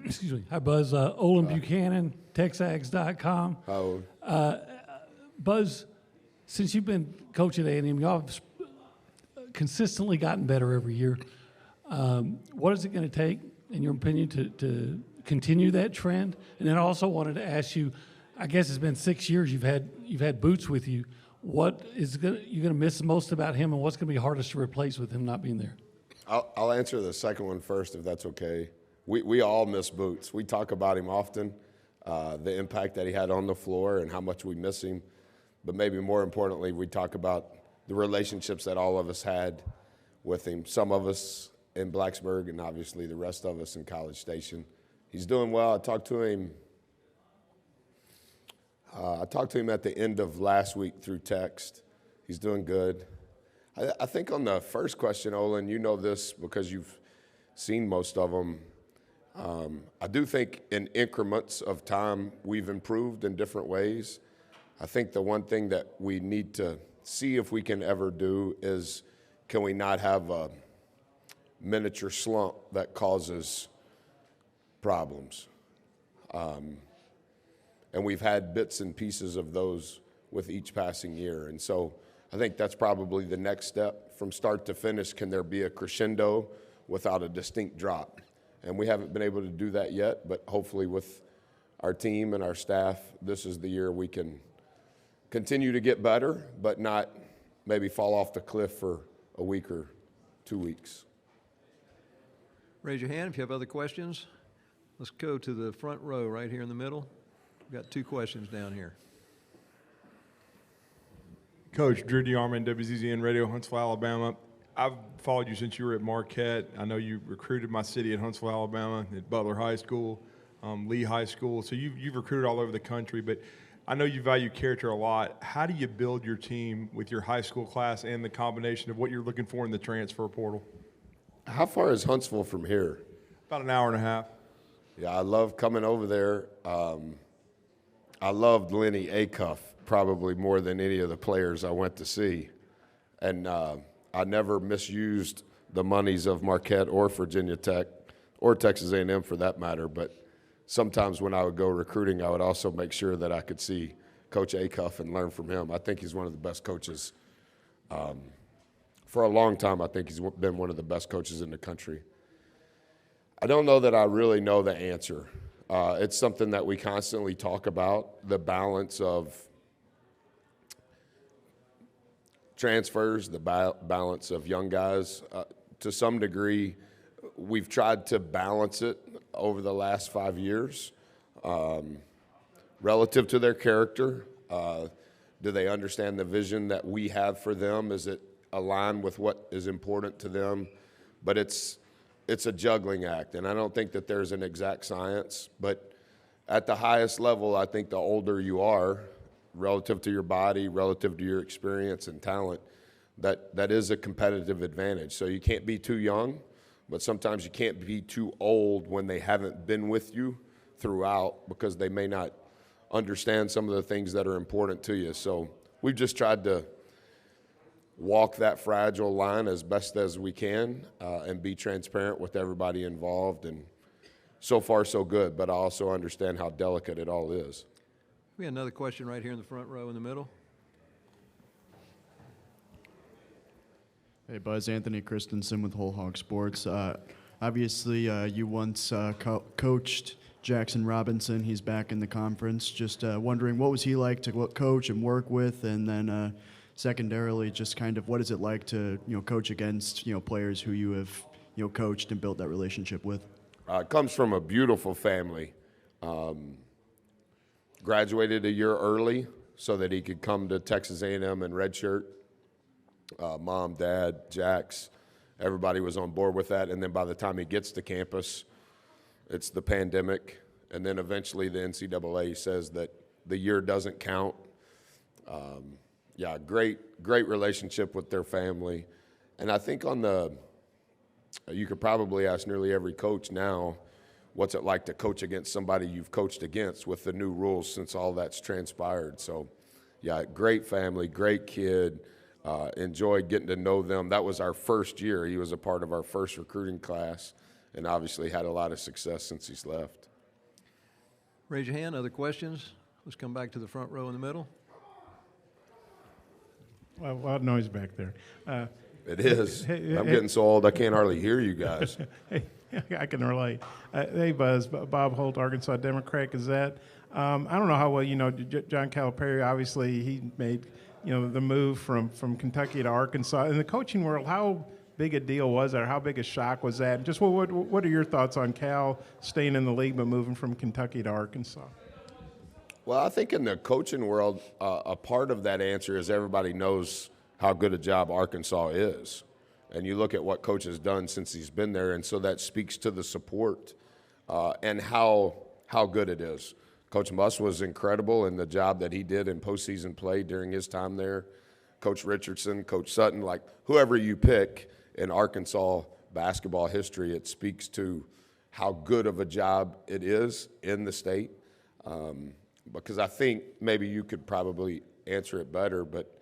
excuse me. Hi, Buzz. Olin Buchanan, TexAgs.com. How? Buzz, since you've been coaching at A&M, y'all have consistently gotten better every year. What is it going to take, in your opinion, to continue that trend? And then I also wanted to ask you, I guess it's been 6 years you've had Boots with you. What is you're going to miss the most about him, and what's going to be hardest to replace with him not being there? I'll answer the second one first, if that's okay. We all miss Boots. We talk about him often, the impact that he had on the floor and how much we miss him. But maybe more importantly, we talk about the relationships that all of us had with him. Some of us in Blacksburg, and obviously the rest of us in College Station. He's doing well. I talked to him at the end of last week through text. He's doing good. I think on the first question, Olin, you know this because you've seen most of them. I do think in increments of time we've improved in different ways. I think the one thing that we need to see if we can ever do is, can we not have a miniature slump that causes problems? And we've had bits and pieces of those with each passing year. And so I think that's probably the next step. From start to finish, can there be a crescendo without a distinct drop? And we haven't been able to do that yet, but hopefully with our team and our staff, this is the year we can continue to get better, but not maybe fall off the cliff for a week or 2 weeks. Raise your hand if you have other questions. Let's go to the front row right here in the middle. We've got 2 questions down here. Coach, Drew DeArmond, WZZN Radio, Huntsville, Alabama. I've followed you since you were at Marquette. I know you recruited my city at Huntsville, Alabama, at Butler High School, Lee High School. So you've recruited all over the country, but I know you value character a lot. How do you build your team with your high school class and the combination of what you're looking for in the transfer portal? How far is Huntsville from here? About an hour and a half. Yeah, I love coming over there. I loved Lenny Acuff probably more than any of the players I went to see. And I never misused the monies of Marquette or Virginia Tech or Texas A&M for that matter. But sometimes when I would go recruiting, I would also make sure that I could see Coach Acuff and learn from him. I think he's one of the best coaches. For a long time, I think he's been one of the best coaches in the country. I don't know that I really know the answer. It's something that we constantly talk about, the balance of transfers, the balance of young guys. To some degree, we've tried to balance it over the last 5 years relative to their character. Do they understand the vision that we have for them? Is it aligned with what is important to them? But it's a juggling act, and I don't think that there's an exact science. But at the highest level, I think the older you are, relative to your body, relative to your experience and talent, that is a competitive advantage. So you can't be too young, but sometimes you can't be too old when they haven't been with you throughout, because they may not understand some of the things that are important to you. So we've just tried to walk that fragile line as best as we can and be transparent with everybody involved. And so far, so good, but I also understand how delicate it all is. We have another question right here in the front row in the middle. Hey, Buzz. Anthony Christensen with Whole Hog Sports. Obviously, you once coached Jackson Robinson. He's back in the conference. Just wondering, what was he like to coach and work with? And then secondarily, just kind of what is it like to coach against players who you have coached and built that relationship with? Comes from a beautiful family. Graduated a year early so that he could come to Texas A&M and redshirt. Mom, Dad, Jax, everybody was on board with that. And then by the time he gets to campus, it's the pandemic. And then eventually the NCAA says that the year doesn't count. Great relationship with their family. And I think you could probably ask nearly every coach now, what's it like to coach against somebody you've coached against with the new rules since all that's transpired. So, yeah, great family, great kid. Enjoyed getting to know them. That was our first year. He was a part of our first recruiting class. and obviously had a lot of success since he's left. Raise your hand. Other questions? Let's come back to the front row in the middle. Well, loud noise back there. It is. Hey, I'm hey. getting so old I can't hardly hear you guys. Hey, I can relate. Hey, Buzz, Bob Holt, Arkansas Democrat Gazette. I don't know how well you know John Calipari. Obviously, he made the move from Kentucky to Arkansas. In the coaching world, how big a deal was that? Or how big a shock was that? Just what are your thoughts on Cal staying in the league but moving from Kentucky to Arkansas? Well, I think in the coaching world, a part of that answer is everybody knows how good a job Arkansas is. And you look at what Coach has done since he's been there, and so that speaks to the support and how good it is. Coach Muss was incredible in the job that he did in postseason play during his time there. Coach Richardson, Coach Sutton, like whoever you pick in Arkansas basketball history, it speaks to how good of a job it is in the state. Because I think maybe you could probably answer it better, but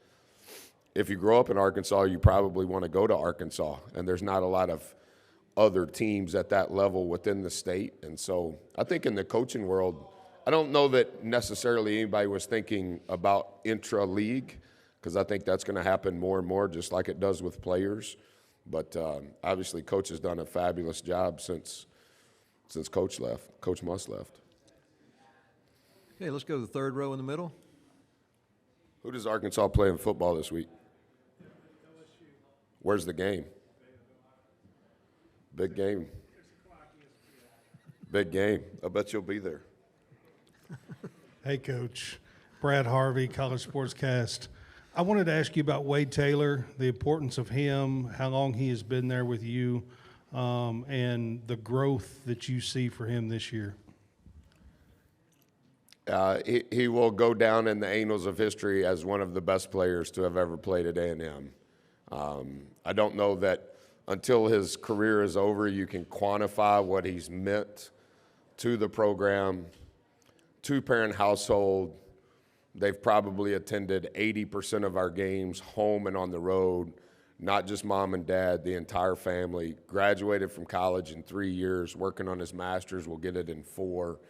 if you grow up in Arkansas, you probably want to go to Arkansas, and there's not a lot of other teams at that level within the state. And so I think in the coaching world, I don't know that necessarily anybody was thinking about intra-league, because I think that's going to happen more and more, just like it does with players. But obviously, Coach has done a fabulous job since Coach left. Coach Muss left. Okay, let's go to the third row in the middle. Who does Arkansas play in football this week? Where's the game? Big game. Big game. I bet you'll be there. Hey, Coach. Brad Harvey, College Sportscast. I wanted to ask you about Wade Taylor, the importance of him, how long he has been there with you, and the growth that you see for him this year. He will go down in the annals of history as one of the best players to have ever played at A&M. I don't know that until his career is over you can quantify what he's meant to the program, two-parent household. They've probably attended 80% of our games home and on the road, not just mom and dad, the entire family. Graduated from college in 3 years, working on his master's, will get it in 4.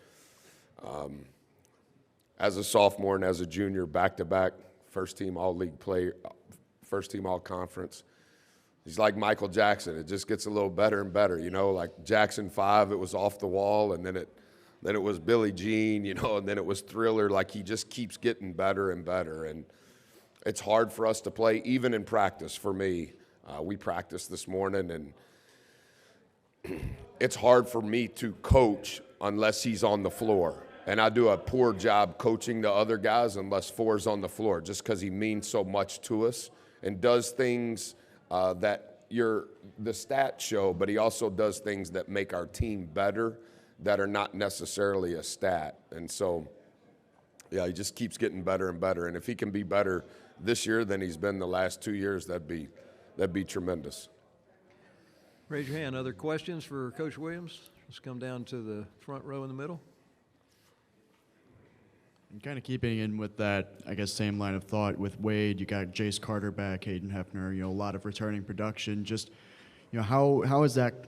As a sophomore and as a junior, back-to-back first-team all-league player, first-team all-conference. He's like Michael Jackson. It just gets a little better and better, like Jackson 5, it was off the wall, and then it was Billie Jean, and then it was Thriller. Like, he just keeps getting better and better. And it's hard for us to play, even in practice for me. We practiced this morning, and it's hard for me to coach unless he's on the floor. And I do a poor job coaching the other guys unless Four's on the floor, just because he means so much to us and does things that the stats show, but he also does things that make our team better that are not necessarily a stat. And so, yeah, he just keeps getting better and better. And if he can be better this year than he's been the last 2 years, that'd be tremendous. Raise your hand. Other questions for Coach Williams? Let's come down to the front row in the middle. And kind of keeping in with that, I guess, same line of thought with Wade, you got Jace Carter back, Hayden Hefner, a lot of returning production. Just, how has that,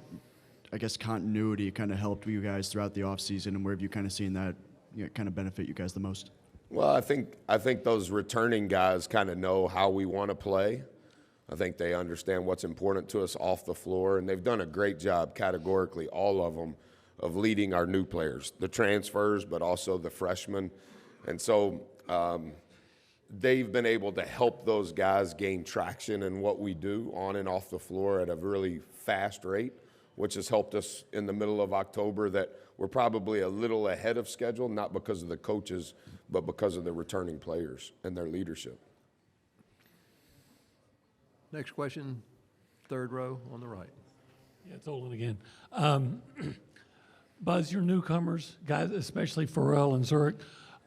I guess, continuity kind of helped you guys throughout the offseason, and where have you kind of seen that kind of benefit you guys the most? Well, I think those returning guys kind of know how we want to play. I think they understand what's important to us off the floor, and they've done a great job categorically, all of them, of leading our new players, the transfers, but also the freshmen. And so they've been able to help those guys gain traction in what we do on and off the floor at a really fast rate, which has helped us in the middle of October, that we're probably a little ahead of schedule, not because of the coaches, but because of the returning players and their leadership. Next question, third row on the right. Yeah, it's Olin again. Buzz, your newcomers, guys, especially Farrell and Zurich,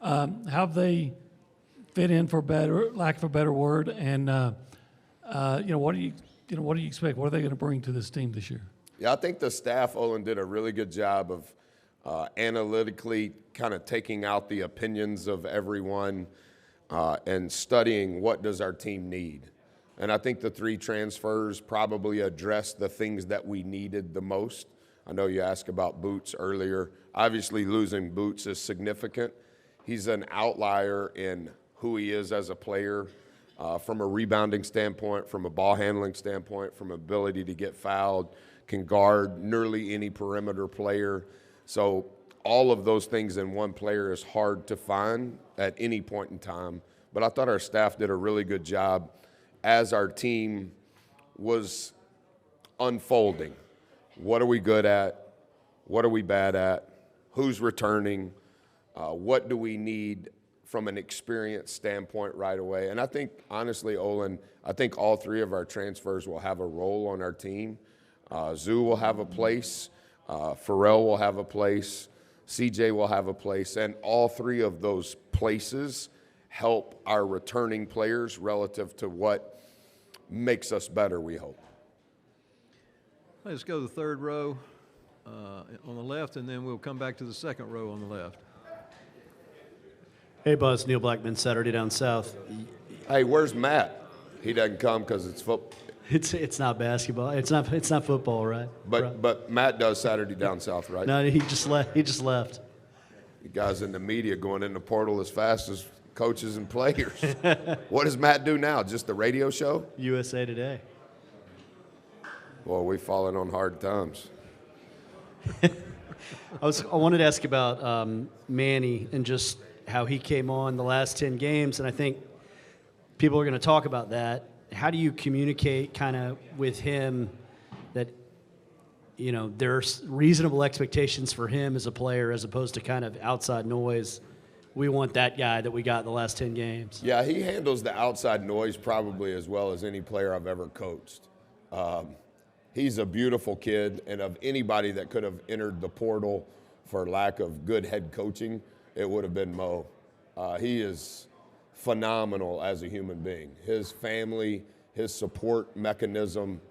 how have they fit in, for lack of a better word, and what do you expect? What are they going to bring to this team this year? Yeah, I think the staff, Olin, did a really good job of analytically kind of taking out the opinions of everyone and studying what does our team need. And I think the 3 transfers probably addressed the things that we needed the most. I know you asked about Boots earlier. Obviously, losing Boots is significant. He's an outlier in who he is as a player, from a rebounding standpoint, from a ball handling standpoint, from ability to get fouled, can guard nearly any perimeter player. So all of those things in one player is hard to find at any point in time. But I thought our staff did a really good job as our team was unfolding. What are we good at? What are we bad at? Who's returning? What do we need from an experience standpoint right away? And I think, honestly, Olin, I think all three of our transfers will have a role on our team. Zoo will have a place. Pharrell will have a place. CJ will have a place. And all three of those places help our returning players relative to what makes us better, we hope. Let's go to the third row on the left, and then we'll come back to the second row on the left. Hey, Buzz. Neil Blackman, Saturday Down South. Hey, where's Matt? He doesn't come because it's football. It's not basketball. It's not football, right? But Matt does Saturday Down South, right? No, he just left. You guys in the media going in the portal as fast as coaches and players. What does Matt do now? Just the radio show? USA Today. Well, we've fallen on hard times. I wanted to ask about Manny and just how he came on the last 10 games, and I think people are going to talk about that. How do you communicate kind of with him that, you know, there's reasonable expectations for him as a player as opposed to kind of outside noise? We want that guy that we got in the last 10 games. Yeah, he handles the outside noise probably as well as any player I've ever coached. He's a beautiful kid, and of anybody that could have entered the portal for lack of good head coaching, it would have been Mo. He is phenomenal as a human being. His family, his support mechanism,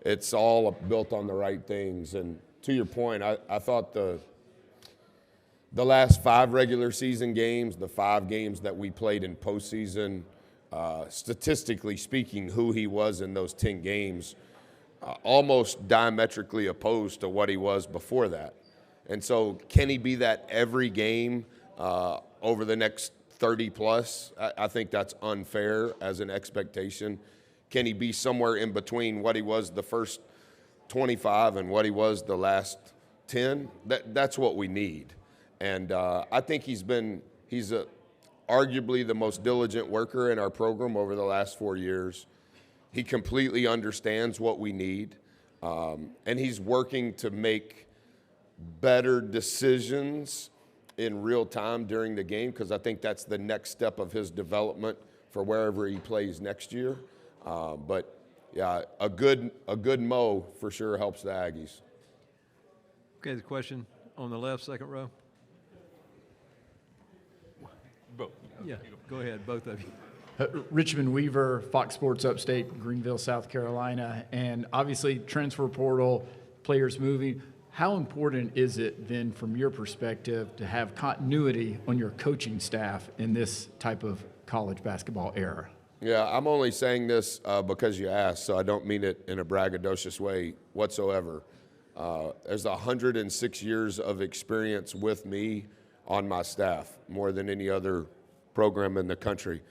it's all built on the right things. And to your point, I thought the last 5 regular season games, the 5 games that we played in postseason, statistically speaking, who he was in those 10 games, almost diametrically opposed to what he was before that. And so can he be that every game over the next 30 plus? I think that's unfair as an expectation. Can he be somewhere in between what he was the first 25 and what he was the last 10? That's what we need. And I think he's arguably the most diligent worker in our program over the last 4 years. He completely understands what we need, and he's working to make better decisions in real time during the game, because I think that's the next step of his development for wherever he plays next year. But yeah, a good Mo for sure helps the Aggies. Okay, the question on the left, second row. Both. Yeah, go ahead, both of you. Richmond Weaver, Fox Sports Upstate, Greenville, South Carolina, and obviously transfer portal, players moving. How important is it then from your perspective to have continuity on your coaching staff in this type of college basketball era? Yeah, I'm only saying this because you asked, so I don't mean it in a braggadocious way whatsoever. There's 106 years of experience with me on my staff, more than any other program in the country.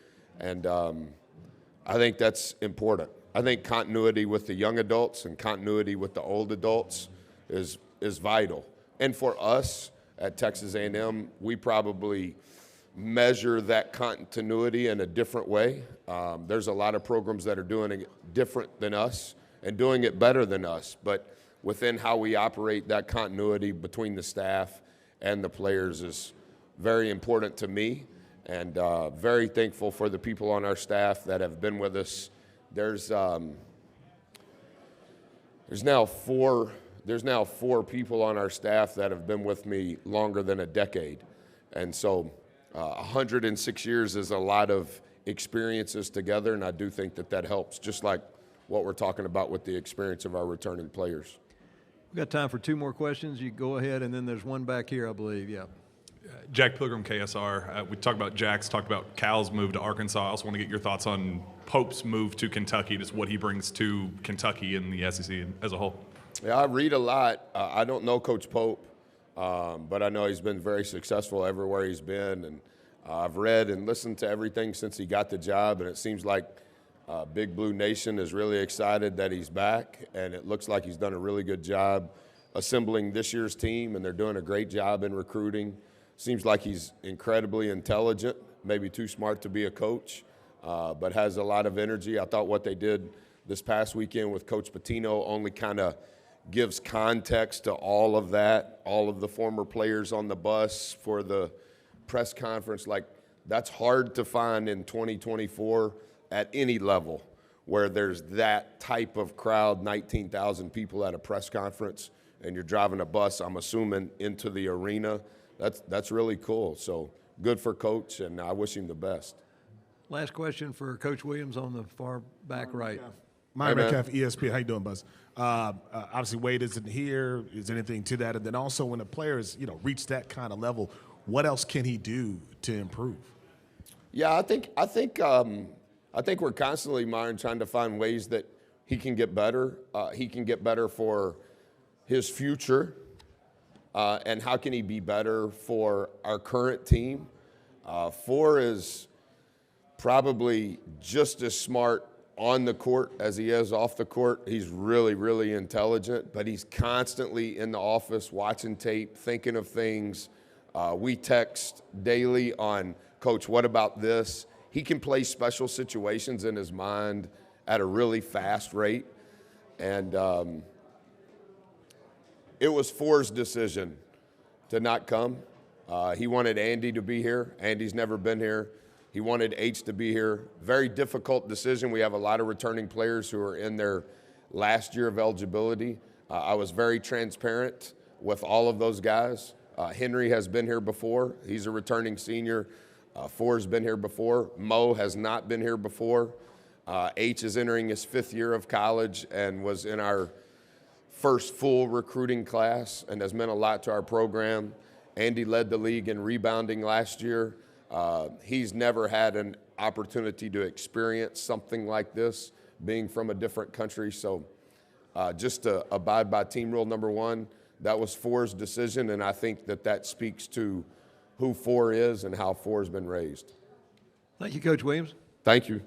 And I think that's important. I think continuity with the young adults and continuity with the old adults is vital. And for us at Texas A&M, we probably measure that continuity in a different way. There's a lot of programs that are doing it different than us and doing it better than us. But within how we operate, that continuity between the staff and the players is very important to me. And very thankful for the people on our staff that have been with us. There's now four people on our staff that have been with me longer than a decade. And so 106 years is a lot of experiences together, and I do think that helps, just like what we're talking about with the experience of our returning players. We've got time for 2 more questions. You go ahead, and then there's one back here, I believe. Yeah. Jack Pilgrim, KSR. We talked about Jack's, talked about Cal's move to Arkansas. I also want to get your thoughts on Pope's move to Kentucky, just what he brings to Kentucky and the SEC as a whole. Yeah, I read a lot. I don't know Coach Pope, but I know he's been very successful everywhere he's been. And I've read and listened to everything since he got the job, and it seems like Big Blue Nation is really excited that he's back, and it looks like he's done a really good job assembling this year's team, and they're doing a great job in recruiting. Seems like he's incredibly intelligent, maybe too smart to be a coach, but has a lot of energy. I thought what they did this past weekend with Coach Pitino only kind of gives context to all of that, all of the former players on the bus for the press conference. Like, that's hard to find in 2024 at any level where there's that type of crowd, 19,000 people at a press conference, and you're driving a bus, I'm assuming, into the arena. That's really cool. So good for Coach, and I wish him the best. Last question for Coach Williams on the far back right. Myron Hey, man. Metcalf, ESPN. How you doing, Buzz? Obviously, Wade isn't here. Is there anything to that? And then also, when a player's reach that kind of level, what else can he do to improve? Yeah, I think we're constantly, Myron, trying to find ways that he can get better. He can get better for his future, and how can he be better for our current team. Four is probably just as smart on the court as he is off the court. He's really, really intelligent, but he's constantly in the office watching tape, thinking of things. We text daily on, Coach, what about this? He can play special situations in his mind at a really fast rate. And it was Four's decision to not come. He wanted Andy to be here. Andy's never been here. He wanted H to be here. Very difficult decision. We have a lot of returning players who are in their last year of eligibility. I was very transparent with all of those guys. Henry has been here before. He's a returning senior. Four's been here before. Mo has not been here before. H is entering his 5th year of college and was in our first full recruiting class and has meant a lot to our program. Andy led the league in rebounding last year. He's never had an opportunity to experience something like this, being from a different country. So just to abide by team rule number 1, that was Four's decision, and I think that speaks to who Four is and how Four's been raised. Thank you, Coach Williams. Thank you.